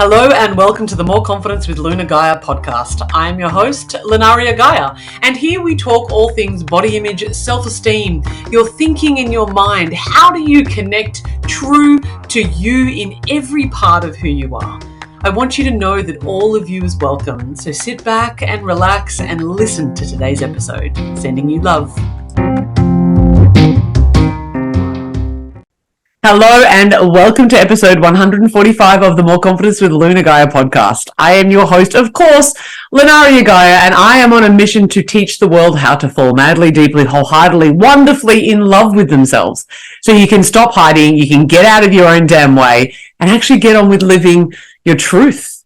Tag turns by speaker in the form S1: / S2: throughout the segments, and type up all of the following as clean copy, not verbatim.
S1: Hello and welcome to the More Confidence with Luna Gaia podcast. I am your host, Lunaria Gaia, and here we talk all things body image, self-esteem, your thinking in your mind. How do you connect true to you in every part of who you are? I want you to know that all of you is welcome, so sit back and relax and listen to today's episode. Sending you love. Hello and welcome to episode 145 of the More Confidence with Luna Gaia podcast. I am your host, of course, Lunaria Gaia, and I am on a mission to teach the world how to fall madly, deeply, wholeheartedly, wonderfully in love with themselves. So you can stop hiding, you can get out of your own damn way, and actually get on with living your truth.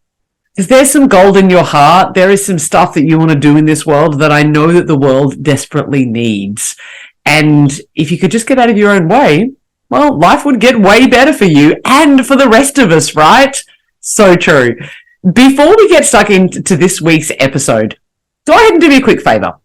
S1: Because there's some gold in your heart, there is some stuff that you want to do in this world that I know that the world desperately needs. And if you could just get out of your own way, well, life would get way better for you and for the rest of us, right? So true. Before we get stuck into this week's episode, go ahead and do me a quick favor.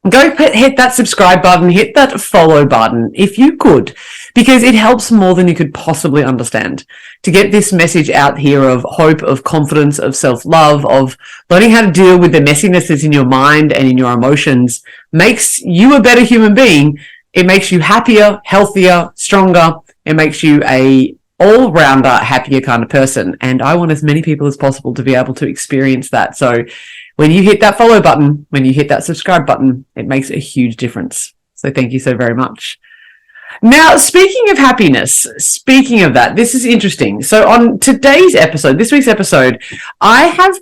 S1: Go hit that subscribe button, hit that follow button if you could, because it helps more than you could possibly understand to get this message out here of hope, of confidence, of self-love, of learning how to deal with the messiness that's in your mind and in your emotions makes you a better human being. It makes you happier, healthier, stronger. It makes you a all-rounder, happier kind of person. And I want as many people as possible to be able to experience that. So when you hit that follow button, when you hit that subscribe button, it makes a huge difference. So thank you so very much. Now, speaking of happiness, speaking of that, this is interesting. So on today's episode, this week's episode, I have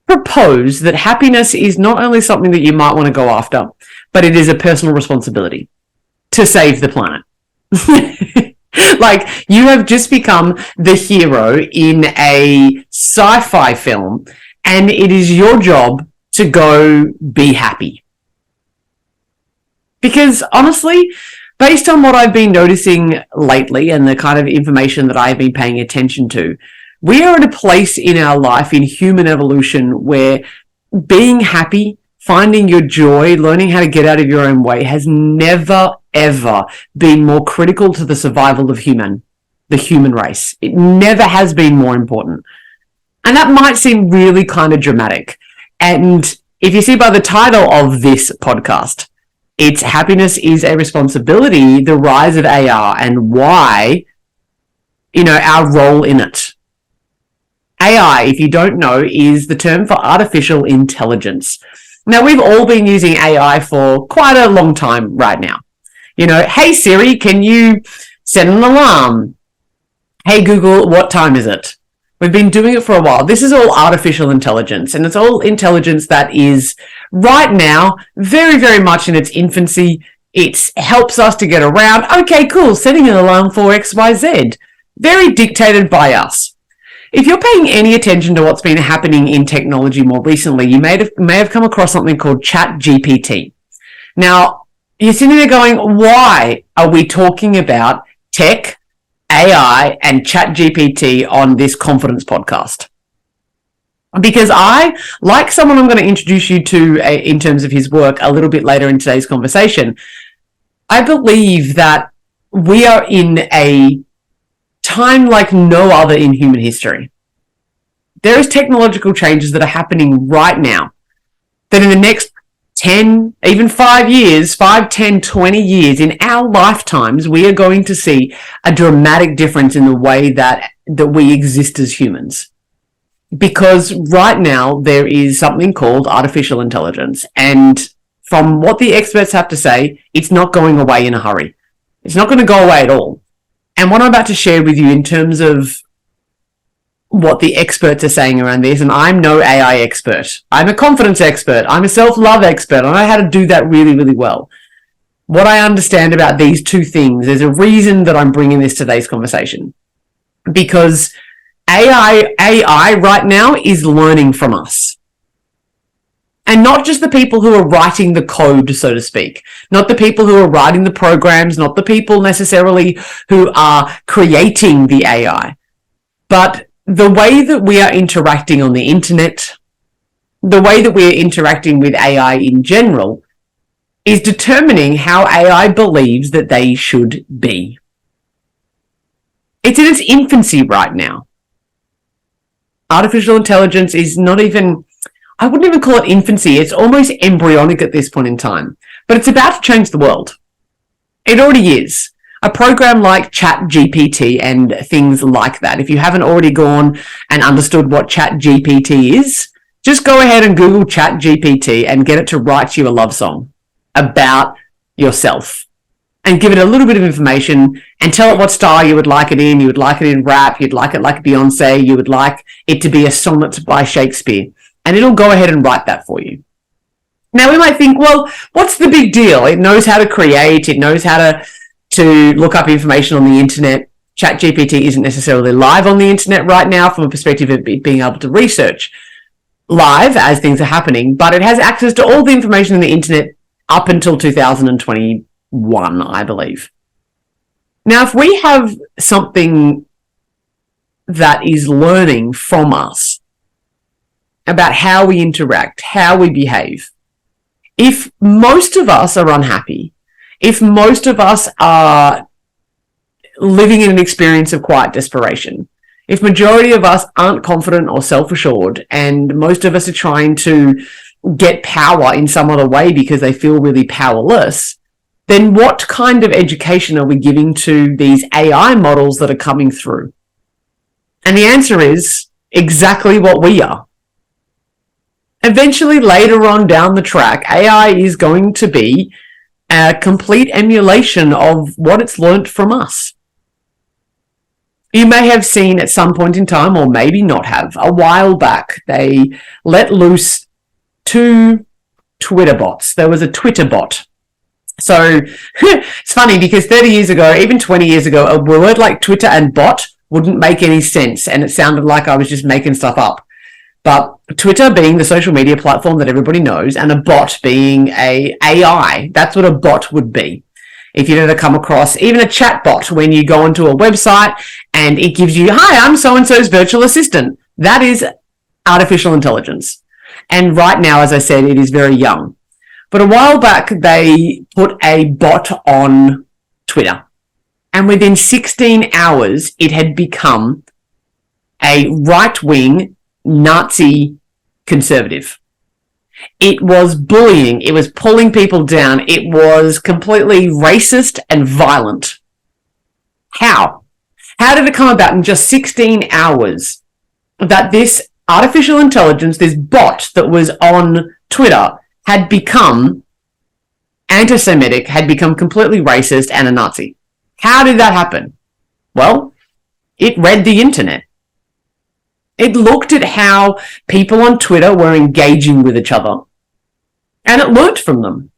S1: proposed that happiness is not only something that you might want to go after, but it is a personal responsibility to save the planet. Like, you have just become the hero in a sci-fi film, and it is your job to go be happy. Because honestly, based on what I've been noticing lately and the kind of information that I've been paying attention to, we are at a place in our life in human evolution where being happy, finding your joy, learning how to get out of your own way has never, ever been more critical to the survival of the human race. It never has been more important. And that might seem really kind of dramatic. And if you see by the title of this podcast, it's Happiness is a Responsibility, the Rise of AR and why, our role in it. AI, if you don't know, is the term for artificial intelligence. Now, we've all been using AI for quite a long time right now. Hey Siri, can you set an alarm? Hey Google, what time is it? We've been doing it for a while. This is all artificial intelligence, and it's all intelligence that is right now very, very much in its infancy. It helps us to get around. Okay, cool, setting an alarm for XYZ. Very dictated by us. If you're paying any attention to what's been happening in technology more recently, you may have come across something called ChatGPT. Now, you're sitting there going, why are we talking about tech, AI, and ChatGPT on this confidence podcast? Because I, like someone I'm going to introduce you to in terms of his work a little bit later in today's conversation, I believe that we are in a time like no other in human history. There is technological changes that are happening right now that in the next 10, even 5 years, 5, 10, 20 years, in our lifetimes, we are going to see a dramatic difference in the way that we exist as humans. Because right now, there is something called artificial intelligence. And from what the experts have to say, it's not going away in a hurry. It's not going to go away at all. And what I'm about to share with you in terms of what the experts are saying around this, and I'm no AI expert. I'm a confidence expert. I'm a self-love expert. I know how to do that really, really well. What I understand about these two things, there's a reason that I'm bringing this to today's conversation. Because AI right now is learning from us. And not just the people who are writing the code, so to speak. Not the people who are writing the programs, not the people necessarily who are creating the AI. But the way that we are interacting on the internet, the way that we're interacting with AI in general, is determining how AI believes that they should be. It's in its infancy right now. Artificial intelligence is not even, I wouldn't even call it infancy. It's almost embryonic at this point in time. But it's about to change the world. It already is. A program like ChatGPT and things like that. If you haven't already gone and understood what ChatGPT is, just go ahead and Google ChatGPT and get it to write you a love song about yourself. And give it a little bit of information and tell it what style you would like it in. You would like it in rap. You'd like it like Beyonce. You would like it to be a sonnet by Shakespeare. And it'll go ahead and write that for you. Now, we might think, well, what's the big deal? It knows how to create. It knows how to look up information on the internet. ChatGPT isn't necessarily live on the internet right now from a perspective of being able to research live as things are happening, but it has access to all the information on the internet up until 2021, I believe. Now, if we have something that is learning from us about how we interact, how we behave, if most of us are unhappy, if most of us are living in an experience of quiet desperation, if majority of us aren't confident or self-assured, and most of us are trying to get power in some other way because they feel really powerless, then what kind of education are we giving to these AI models that are coming through? And the answer is exactly what we are. Eventually, later on down the track, AI is going to be a complete emulation of what it's learnt from us. You may have seen at some point in time, or maybe not have, a while back, they let loose 2 Twitter bots. There was a Twitter bot. So it's funny because 30 years ago, even 20 years ago, a word like Twitter and bot wouldn't make any sense, and it sounded like I was just making stuff up. But Twitter being the social media platform that everybody knows, and a bot being a AI, that's what a bot would be. If you've ever come across even a chat bot when you go onto a website and it gives you, hi, I'm so-and-so's virtual assistant. That is artificial intelligence. And right now, as I said, it is very young. But a while back, they put a bot on Twitter. And within 16 hours, it had become a right-wing Nazi conservative. It was bullying. It was pulling people down. It was completely racist and violent. How? How did it come about in just 16 hours that this artificial intelligence, this bot that was on Twitter, had become anti-Semitic, had become completely racist and a Nazi? How did that happen? Well, it read the internet. It looked at how people on Twitter were engaging with each other, and it learnt from them.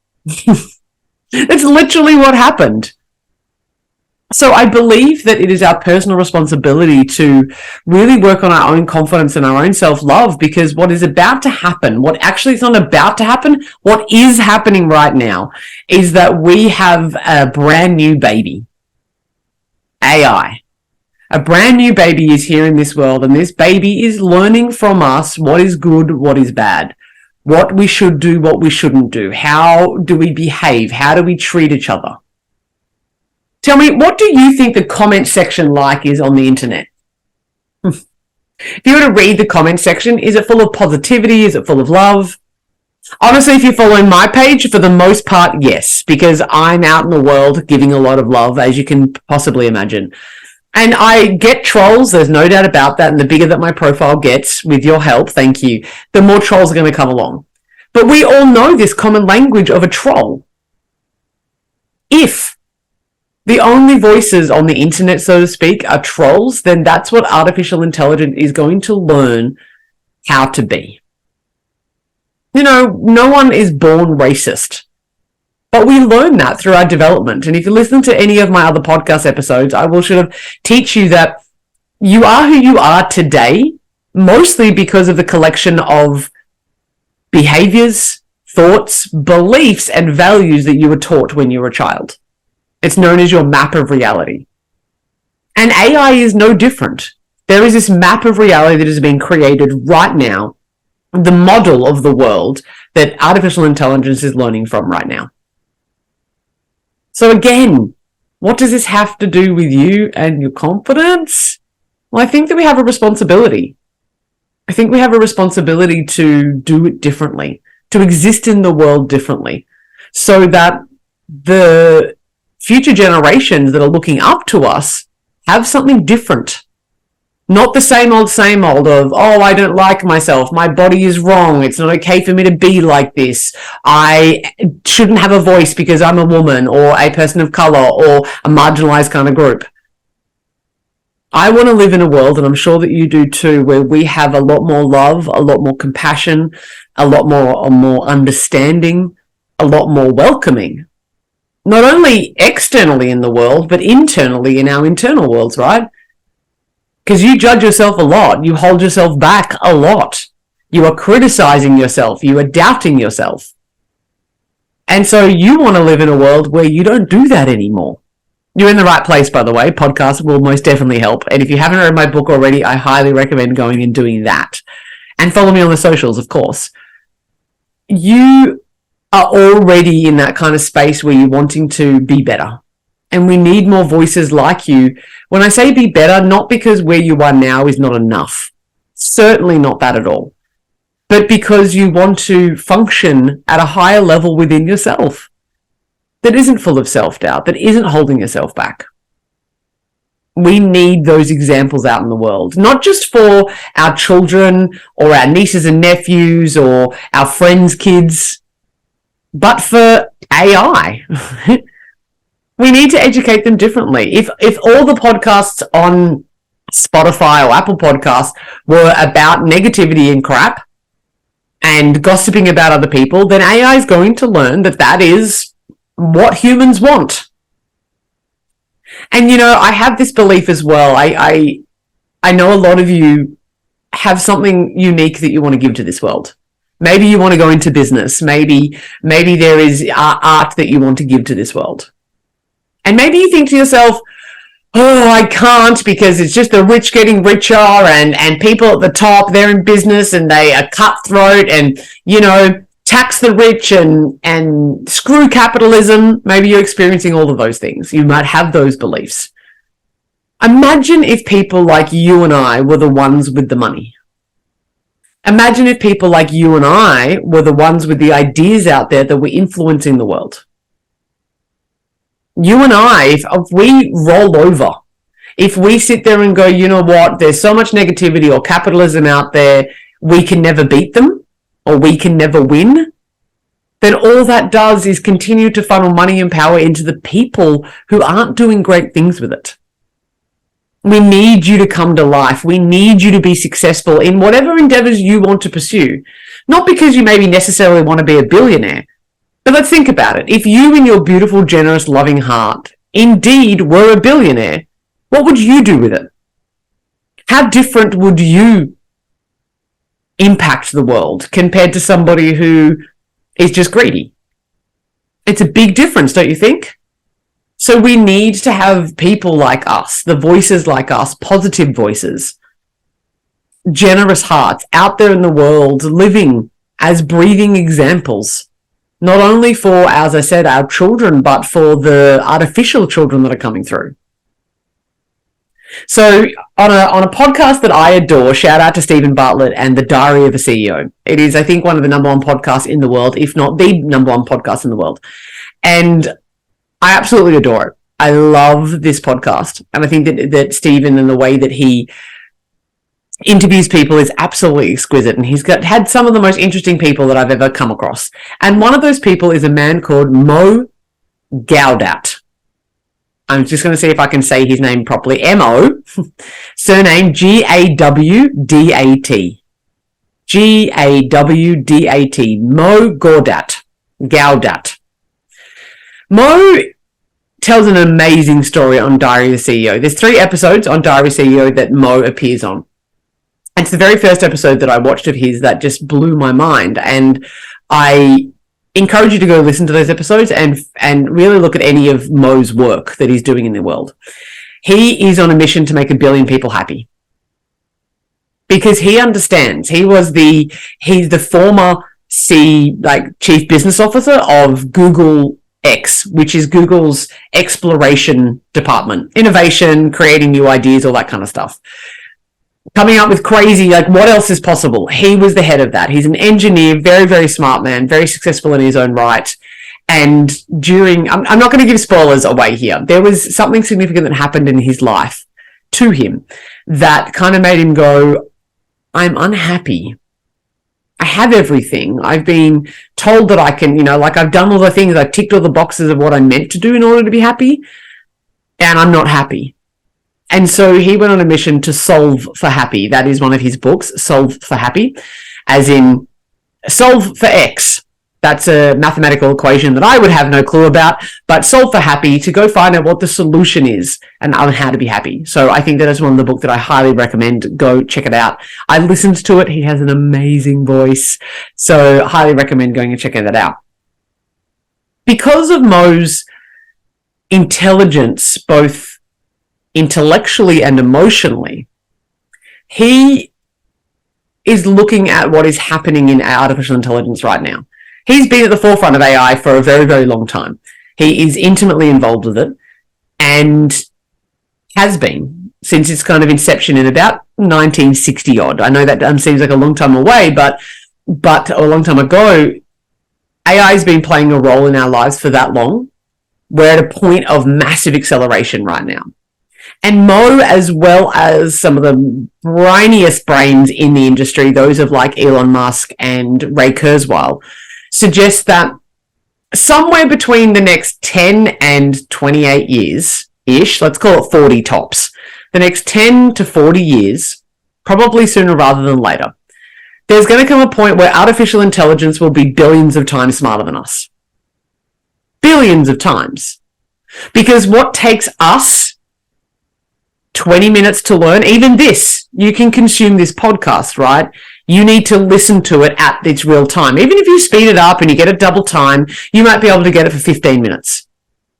S1: That's literally what happened. So I believe that it is our personal responsibility to really work on our own confidence and our own self-love, because what is about to happen, what actually is not about to happen, what is happening right now, is that we have a brand new baby, AI. A brand new baby is here in this world, and this baby is learning from us what is good, what is bad, what we should do, what we shouldn't do, how do we behave, how do we treat each other. Tell me, what do you think the comment section like is on the internet? If you were to read the comment section, is it full of positivity? Is it full of love? Honestly, if you're following my page, for the most part, yes, because I'm out in the world giving a lot of love, as you can possibly imagine. And I get trolls, there's no doubt about that, and the bigger that my profile gets, with your help, thank you, the more trolls are going to come along. But we all know this common language of a troll. If the only voices on the internet, so to speak, are trolls, then that's what artificial intelligence is going to learn how to be. You know, no one is born racist. But we learn that through our development. And if you listen to any of my other podcast episodes, I will sort of teach you that you are who you are today, mostly because of the collection of behaviors, thoughts, beliefs, and values that you were taught when you were a child. It's known as your map of reality. And AI is no different. There is this map of reality that has been created right now, the model of the world that artificial intelligence is learning from right now. So again, what does this have to do with you and your confidence? Well, I think that we have a responsibility. I think we have a responsibility to do it differently, to exist in the world differently, so that the future generations that are looking up to us have something different. Not the same old of, oh, I don't like myself. My body is wrong. It's not okay for me to be like this. I shouldn't have a voice because I'm a woman or a person of color or a marginalized kind of group. I want to live in a world, and I'm sure that you do too, where we have a lot more love, a lot more compassion, a lot more understanding, a lot more welcoming. Not only externally in the world, but internally in our internal worlds, right? Because you judge yourself a lot. You hold yourself back a lot. You are criticizing yourself. You are doubting yourself. And so you want to live in a world where you don't do that anymore. You're in the right place, by the way. Podcasts will most definitely help. And if you haven't read my book already, I highly recommend going and doing that. And follow me on the socials, of course. You are already in that kind of space where you're wanting to be better. And we need more voices like you. When I say be better, not because where you are now is not enough. Certainly not that at all. But because you want to function at a higher level within yourself that isn't full of self-doubt, that isn't holding yourself back. We need those examples out in the world, not just for our children or our nieces and nephews or our friends' kids, but for AI. We need to educate them differently. If all the podcasts on Spotify or Apple Podcasts were about negativity and crap and gossiping about other people, then AI is going to learn that that is what humans want. And, you know, I have this belief as well. I know a lot of you have something unique that you want to give to this world. Maybe you want to go into business. Maybe there is art that you want to give to this world. And maybe you think to yourself, oh, I can't because it's just the rich getting richer and people at the top, they're in business and they are cutthroat and, you know, tax the rich and screw capitalism. Maybe you're experiencing all of those things. You might have those beliefs. Imagine if people like you and I were the ones with the money. Imagine if people like you and I were the ones with the ideas out there that were influencing the world. You and I, if we roll over, if we sit there and go, you know what, there's so much negativity or capitalism out there, we can never beat them or we can never win, then all that does is continue to funnel money and power into the people who aren't doing great things with it. We need you to come to life. We need you to be successful in whatever endeavors you want to pursue. Not because you maybe necessarily want to be a billionaire, but let's think about it. If you in your beautiful, generous, loving heart indeed were a billionaire, what would you do with it? How different would you impact the world compared to somebody who is just greedy? It's a big difference, don't you think? So we need to have people like us, the voices like us, positive voices, generous hearts out there in the world, living as breathing examples. Not only for, as I said, our children, but for the artificial children that are coming through. So on a podcast that I adore, shout out to Stephen Bartlett and The Diary of a CEO. It is, I think, one of the number one podcasts in the world, if not the number one podcast in the world. And I absolutely adore it. I love this podcast. And I think that Stephen and the way that he interviews people is absolutely exquisite, and he's had some of the most interesting people that I've ever come across. And one of those people is a man called Mo Gawdat. I'm just going to see if I can say his name properly. M-O, surname G-A-W-D-A-T. G-A-W-D-A-T. Mo Gawdat. Mo tells an amazing story on Diary of a CEO. There's 3 episodes on Diary of a CEO that Mo appears on. It's the very first episode that I watched of his that just blew my mind. And I encourage you to go listen to those episodes and really look at any of Mo's work that he's doing in the world. He is on a mission to make 1 billion people happy. Because he understands. He's the former chief business officer of Google X, which is Google's exploration department. Innovation, creating new ideas, all that kind of stuff. coming up with crazy, like, what else is possible? He was the head of that. He's an engineer, very, very smart man, very successful in his own right. And I'm not going to give spoilers away here. There was something significant that happened in his life to him that kind of made him go, I'm unhappy. I have everything. I've been told that I can, like, I've done all the things. I've ticked all the boxes of what I'm meant to do in order to be happy. And I'm not happy. And so he went on a mission to solve for happy. That is one of his books, Solve for Happy, as in solve for X. That's a mathematical equation that I would have no clue about, but solve for happy, to go find out what the solution is and on how to be happy. So I think that is one of the books that I highly recommend. Go check it out. I listened to it. He has an amazing voice. So highly recommend going and checking that out. Because of Mo's intelligence, both intellectually and emotionally, he is looking at what is happening in artificial intelligence right now. He's been at the forefront of AI for a very, very long time. He is intimately involved with it and has been since its kind of inception in about 1960 odd. I know that seems like a long time away, but a long time ago, AI has been playing a role in our lives for that long. We're at a point of massive acceleration right now. And Mo, as well as some of the briniest brains in the industry, those of like Elon Musk and Ray Kurzweil, suggest that somewhere between the next 10 and 28 years-ish, let's call it 40 tops, the next 10 to 40 years, probably sooner rather than later, there's going to come a point where artificial intelligence will be billions of times smarter than us. Billions of times. Because what takes us 20 minutes to learn, even this, you can consume this podcast, right? You need to listen to it at its real time. Even if you speed it up and you get it double time, you might be able to get it for 15 minutes.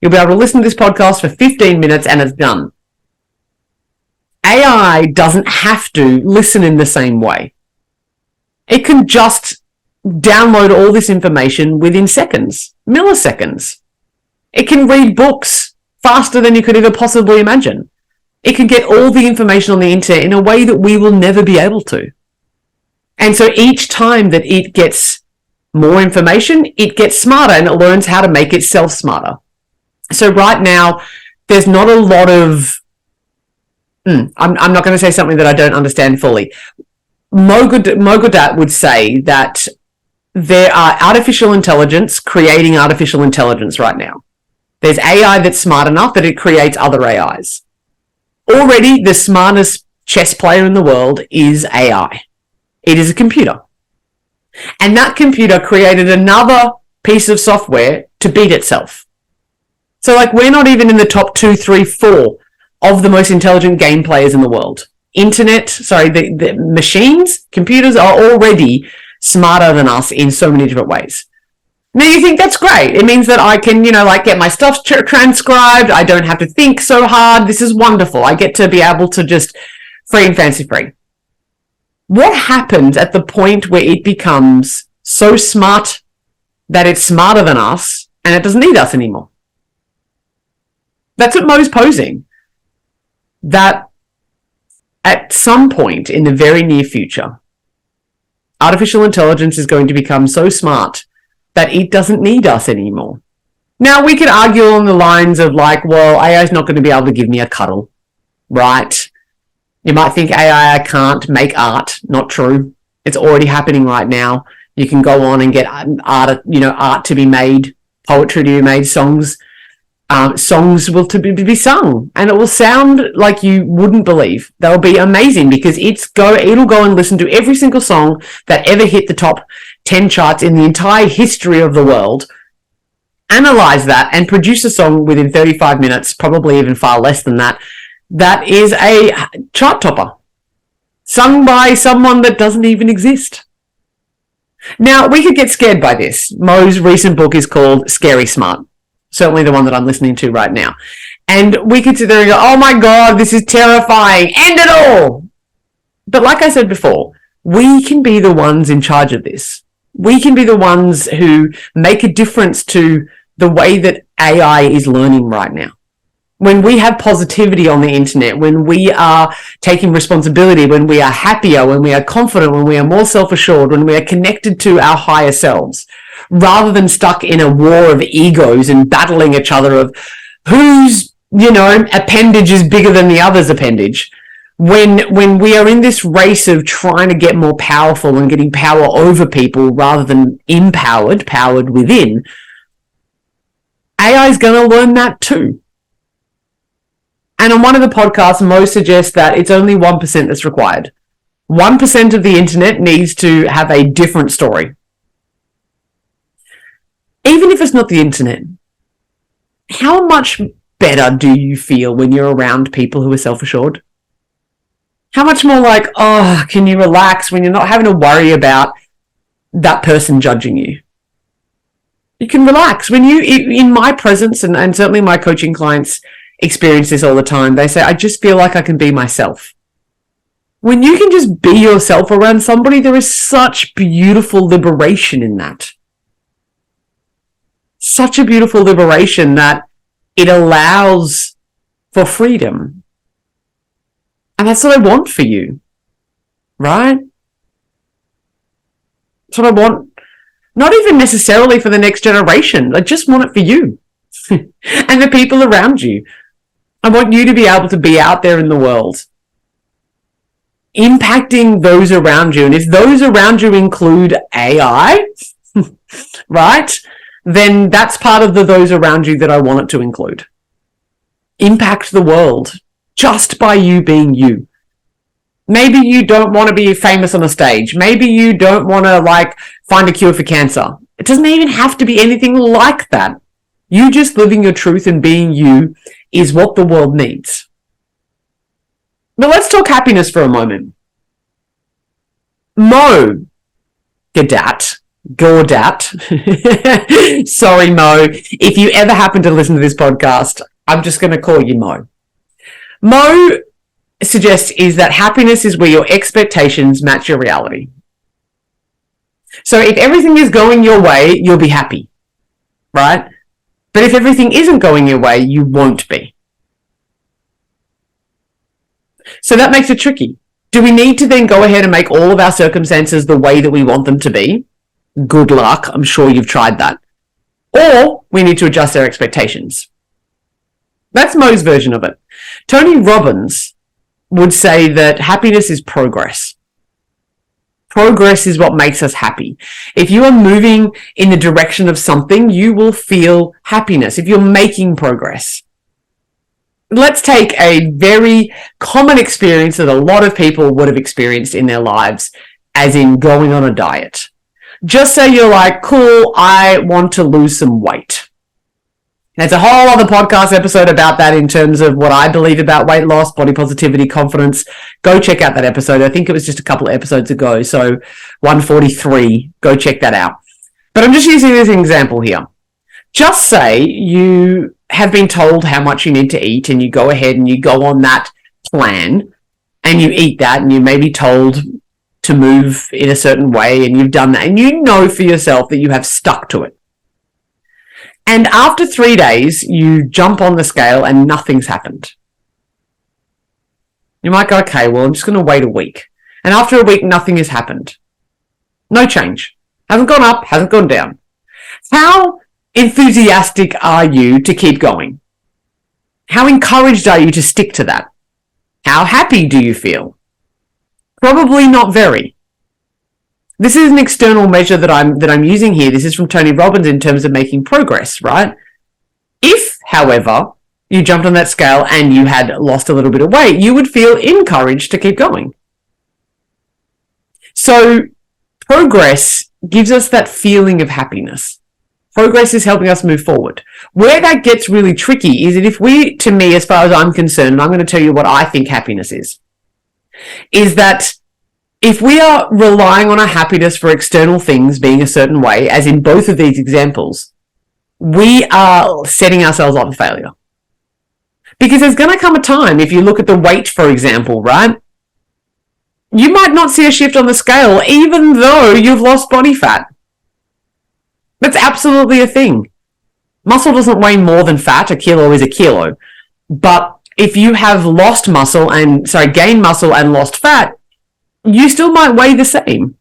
S1: You'll be able to listen to this podcast for 15 minutes and it's done. AI doesn't have to listen in the same way. It can just download all this information within seconds, milliseconds. It can read books faster than you could ever possibly imagine. It can get all the information on the internet in a way that we will never be able to. And so each time that it gets more information, it gets smarter and it learns how to make itself smarter. So right now, there's not a lot of... I'm not going to say something that I don't understand fully. Mo Gaudat would say that there are artificial intelligence creating artificial intelligence right now. There's AI that's smart enough that it creates other AIs. Already, the smartest chess player in the world is AI. It is a computer. And that computer created another piece of software to beat itself. So, like, we're not even in the top 2, 3, 4 of the most intelligent game players in the world. The machines, computers are already smarter than us in so many different ways. Now, you think that's great. It means that I can, get my stuff transcribed. I don't have to think so hard. This is wonderful. I get to be able to just free and fancy free. What happens at the point where it becomes so smart that it's smarter than us and it doesn't need us anymore? That's what Mo's posing. That at some point in the very near future, artificial intelligence is going to become so smart that it doesn't need us anymore. Now, we could argue along the lines of like, well, AI is not going to be able to give me a cuddle, right? You might think AI can't make art. Not true. It's already happening right now. You can go on and get art to be made, poetry to be made, songs will to be sung, and it will sound like you wouldn't believe. They'll be amazing because it'll go and listen to every single song that ever hit the top 10 charts in the entire history of the world, analyze that, and produce a song within 35 minutes, probably even far less than that. That is a chart topper, sung by someone that doesn't even exist. Now, we could get scared by this. Mo's recent book is called Scary Smart. Certainly the one that I'm listening to right now. And we could sit there and go, oh my God, this is terrifying. End it all. But like I said before, we can be the ones in charge of this. We can be the ones who make a difference to the way that AI is learning right now. when we have positivity on the internet, when we are taking responsibility, when we are happier, when we are confident, when we are more self-assured, when we are connected to our higher selves, rather than stuck in a war of egos and battling each other of whose, appendage is bigger than the other's appendage. When we are in this race of trying to get more powerful and getting power over people rather than empowered, powered within, AI is going to learn that too. And on one of the podcasts, Mo suggests that it's only 1% that's required. 1% of the internet needs to have a different story. Even if it's not the internet, how much better do you feel when you're around people who are self-assured? How much more like, can you relax when you're not having to worry about that person judging you? You can relax. When you, in my presence, and certainly my coaching clients experience this all the time, they say, I just feel like I can be myself. When you can just be yourself around somebody, there is such beautiful liberation in that. Such a beautiful liberation that it allows for freedom. And that's what I want for you, right? That's what I want, not even necessarily for the next generation. I just want it for you and the people around you. I want you to be able to be out there in the world, impacting those around you. And if those around you include AI, right, then that's part of the those around you that I want it to include. Impact the world just by you being you. Maybe you don't want to be famous on a stage. Maybe you don't want to find a cure for cancer. It doesn't even have to be anything like that. You just living your truth and being you is what the world needs. But let's talk happiness for a moment. Mo Gadat, sorry Mo, if you ever happen to listen to this podcast, I'm just going to call you Mo. Mo suggests is that happiness is where your expectations match your reality. So if everything is going your way, you'll be happy, right? But if everything isn't going your way, you won't be. So that makes it tricky. Do we need to then go ahead and make all of our circumstances the way that we want them to be? Good luck. I'm sure you've tried that. Or we need to adjust our expectations. That's Mo's version of it. Tony Robbins would say that happiness is progress. Progress is what makes us happy. If you are moving in the direction of something, you will feel happiness if you're making progress. Let's take a very common experience that a lot of people would have experienced in their lives, as in going on a diet. Just say you're like, cool, I want to lose some weight. There's a whole other podcast episode about that in terms of what I believe about weight loss, body positivity, confidence. Go check out that episode. I think it was just a couple of episodes ago. So 143, go check that out. But I'm just using this as an example here. Just say you have been told how much you need to eat and you go ahead and you go on that plan and you eat that and you may be told to move in a certain way and you've done that and you know for yourself that you have stuck to it. And after 3 days, you jump on the scale and nothing's happened. You might go, okay, well, I'm just going to wait a week. And after a week, nothing has happened. No change. Hasn't gone up, hasn't gone down. How enthusiastic are you to keep going? How encouraged are you to stick to that? How happy do you feel? Probably not very. This is an external measure that I'm using here. This is from Tony Robbins in terms of making progress, right? If, however, you jumped on that scale and you had lost a little bit of weight, you would feel encouraged to keep going. So progress gives us that feeling of happiness. Progress is helping us move forward. Where that gets really tricky is that if we, to me, as far as I'm concerned, and I'm going to tell you what I think happiness is that if we are relying on our happiness for external things being a certain way, as in both of these examples, we are setting ourselves up for failure. Because there's going to come a time, if you look at the weight, for example, right? You might not see a shift on the scale, even though you've lost body fat. That's absolutely a thing. Muscle doesn't weigh more than fat. A kilo is a kilo. But if you have gained muscle and lost fat, you still might weigh the same.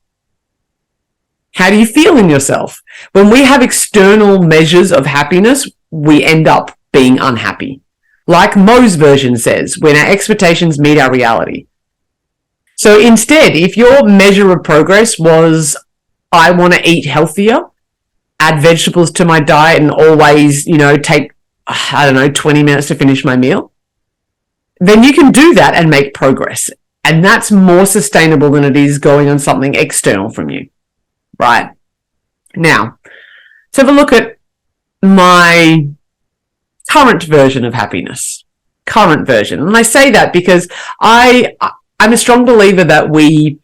S1: How do you feel in yourself? When we have external measures of happiness, we end up being unhappy. Like Mo's version says, when our expectations meet our reality. So instead, if your measure of progress was, I want to eat healthier, add vegetables to my diet, and always, take, 20 minutes to finish my meal, then you can do that and make progress. And that's more sustainable than it is going on something external from you. Right. Now, let's have a look at my current version of happiness. Current version. And I say that because I'm a strong believer that we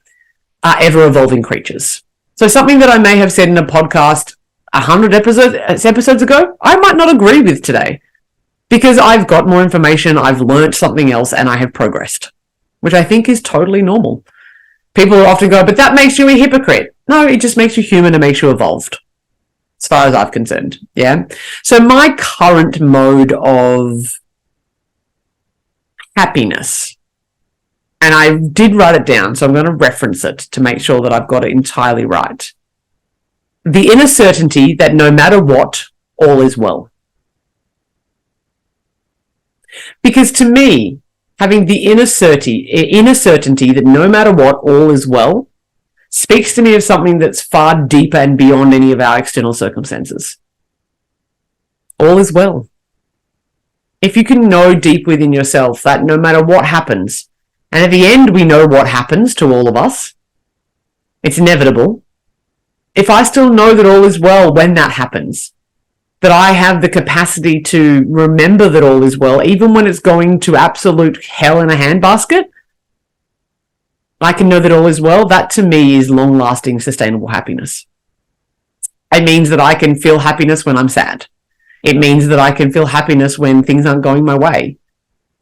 S1: are ever-evolving creatures. So something that I may have said in a podcast 100 episodes ago, I might not agree with today. Because I've got more information, I've learnt something else, and I have progressed. Which I think is totally normal. People often go, but that makes you a hypocrite. No, it just makes you human and makes you evolved. As far as I'm concerned. Yeah. So my current mode of happiness, and I did write it down, so I'm going to reference it to make sure that I've got it entirely right. The inner certainty that no matter what, all is well. Because to me, having the inner certainty that no matter what, all is well, speaks to me of something that's far deeper and beyond any of our external circumstances. All is well. If you can know deep within yourself that no matter what happens, and at the end we know what happens to all of us, it's inevitable. If I still know that all is well when that happens, that I have the capacity to remember that all is well, even when it's going to absolute hell in a handbasket, I can know that all is well. That to me is long-lasting, sustainable happiness. It means that I can feel happiness when I'm sad. It means that I can feel happiness when things aren't going my way.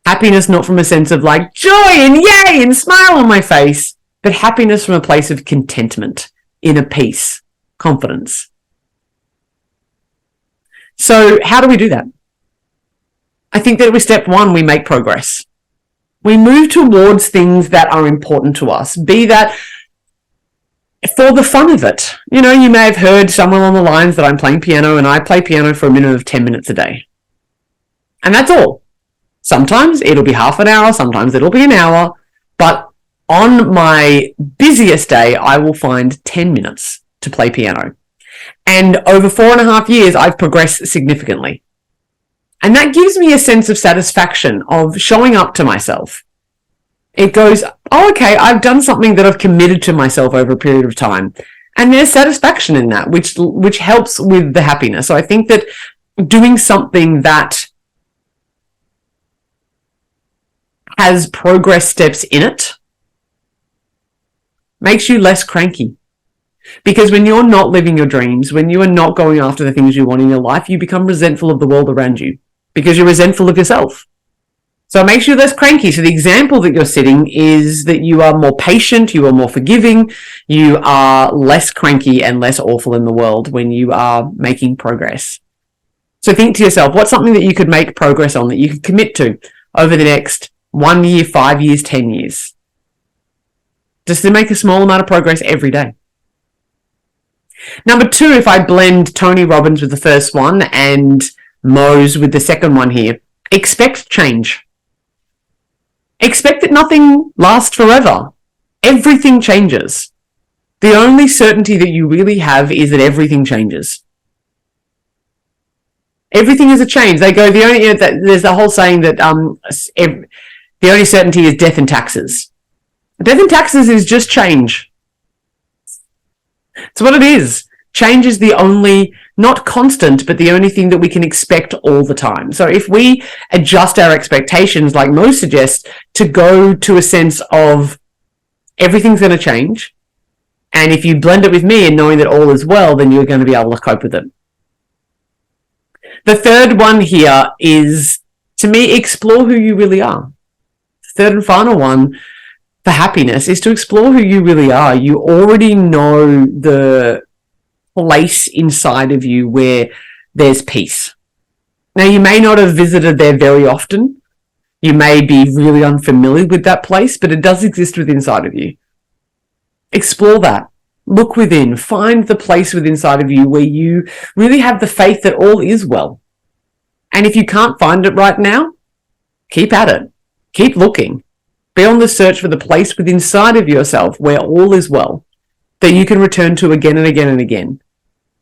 S1: Happiness not from a sense of like joy and yay and smile on my face, but happiness from a place of contentment, inner peace, confidence. So how do we do that? I think that with step one, we make progress. We move towards things that are important to us, be that for the fun of it. You may have heard somewhere along the lines that I'm playing piano, and I play piano for a minimum of 10 minutes a day. And that's all. Sometimes it'll be half an hour, sometimes it'll be an hour, but on my busiest day, I will find 10 minutes to play piano. And over 4.5 years, I've progressed significantly. And that gives me a sense of satisfaction of showing up to myself. It goes, oh, okay, I've done something that I've committed to myself over a period of time. And there's satisfaction in that, which helps with the happiness. So I think that doing something that has progress steps in it makes you less cranky. Because when you're not living your dreams, when you are not going after the things you want in your life, you become resentful of the world around you because you're resentful of yourself. So it makes you less cranky. So the example that you're setting is that you are more patient, you are more forgiving, you are less cranky and less awful in the world when you are making progress. So think to yourself, what's something that you could make progress on, that you could commit to over the next 1 year, 5 years, 10 years? Just to make a small amount of progress every day. Number 2, if I blend Tony Robbins with the first one and Mo's with the second one here, expect change. Expect that nothing lasts forever. Everything changes. The only certainty that you really have is that everything changes. Everything is a change. They go, there's the whole saying that the only certainty is death and taxes. Death and taxes is just change. It's what it is. Change is the only, not constant, but the only thing that we can expect all the time. So if we adjust our expectations, like Mo suggests, to go to a sense of everything's going to change, and if you blend it with me and knowing that all is well, then you're going to be able to cope with it. The third one here is, to me, explore who you really are. The third and final one for happiness is to explore who you really are. You already know the place inside of you where there's peace. Now, you may not have visited there very often, You may be really unfamiliar with that place, but it does exist within inside of you. Explore that. Look within. Find the place within inside of you where you really have the faith that all is well. And if you can't find it right now, keep at it. Keep looking. Be on the search for the place within inside of yourself where all is well, that you can return to again and again and again.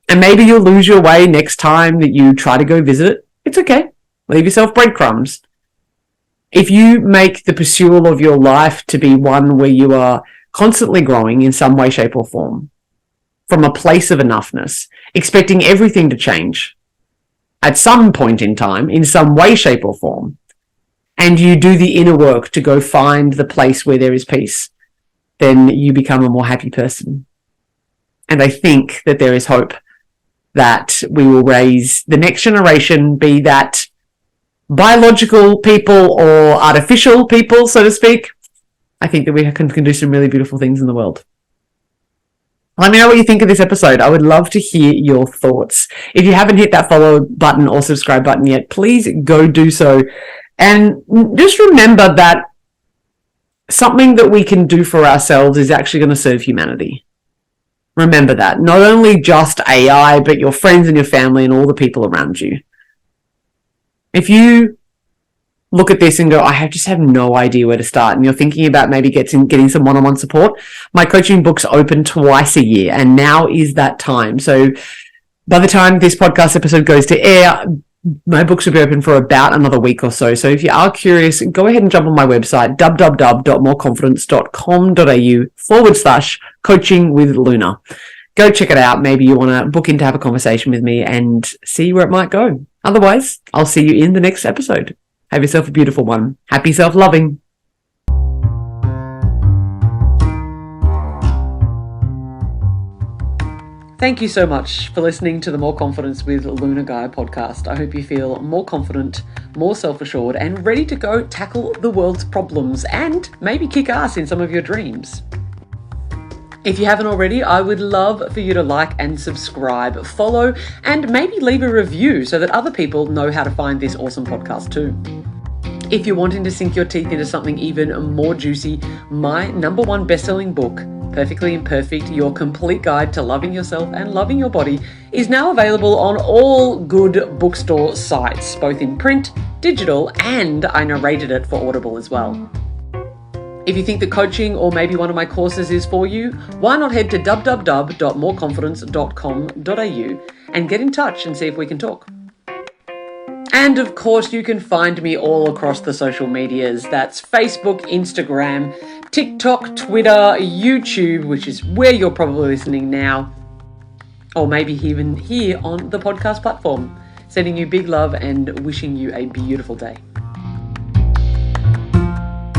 S1: And maybe you'll lose your way next time that you try to go visit it. It's okay. Leave yourself breadcrumbs. If you make the pursuit of your life to be one where you are constantly growing in some way, shape, or form, from a place of enoughness, expecting everything to change at some point in time, in some way, shape, or form, and you do the inner work to go find the place where there is peace, then you become a more happy person. And I think that there is hope that we will raise the next generation, be that biological people or artificial people, so to speak. I think that we can do some really beautiful things in the world. Let me know what you think of this episode. I would love to hear your thoughts. If you haven't hit that follow button or subscribe button yet, please go do so. And just remember that something that we can do for ourselves is actually going to serve humanity. Remember that. Not only just AI, but your friends and your family and all the people around you. If you look at this and go, I just have no idea where to start, and you're thinking about maybe getting some one-on-one support, my coaching books open twice a year, and now is that time. So by the time this podcast episode goes to air, my books will be open for about another week or so. So if you are curious, go ahead and jump on my website, www.moreconfidence.com.au/coaching with Luna. Go check it out. Maybe you want to book in to have a conversation with me and see where it might go. Otherwise, I'll see you in the next episode. Have yourself a beautiful one. Happy self-loving. Thank you so much for listening to the More Confidence with Luna Guy podcast. I hope you feel more confident, more self-assured, and ready to go tackle the world's problems and maybe kick ass in some of your dreams. If you haven't already, I would love for you to like and subscribe, follow, and maybe leave a review so that other people know how to find this awesome podcast too. If you're wanting to sink your teeth into something even more juicy, my #1 best-selling book, Perfectly Imperfect, Your Complete Guide to Loving Yourself and Loving Your Body, is now available on all good bookstore sites, both in print, digital, and I narrated it for Audible as well. If you think that coaching or maybe one of my courses is for you, why not head to www.moreconfidence.com.au and get in touch and see if we can talk. And of course, you can find me all across the social medias. That's Facebook, Instagram, TikTok, Twitter, YouTube, which is where you're probably listening now, or maybe even here on the podcast platform. Sending you big love and wishing you a beautiful day.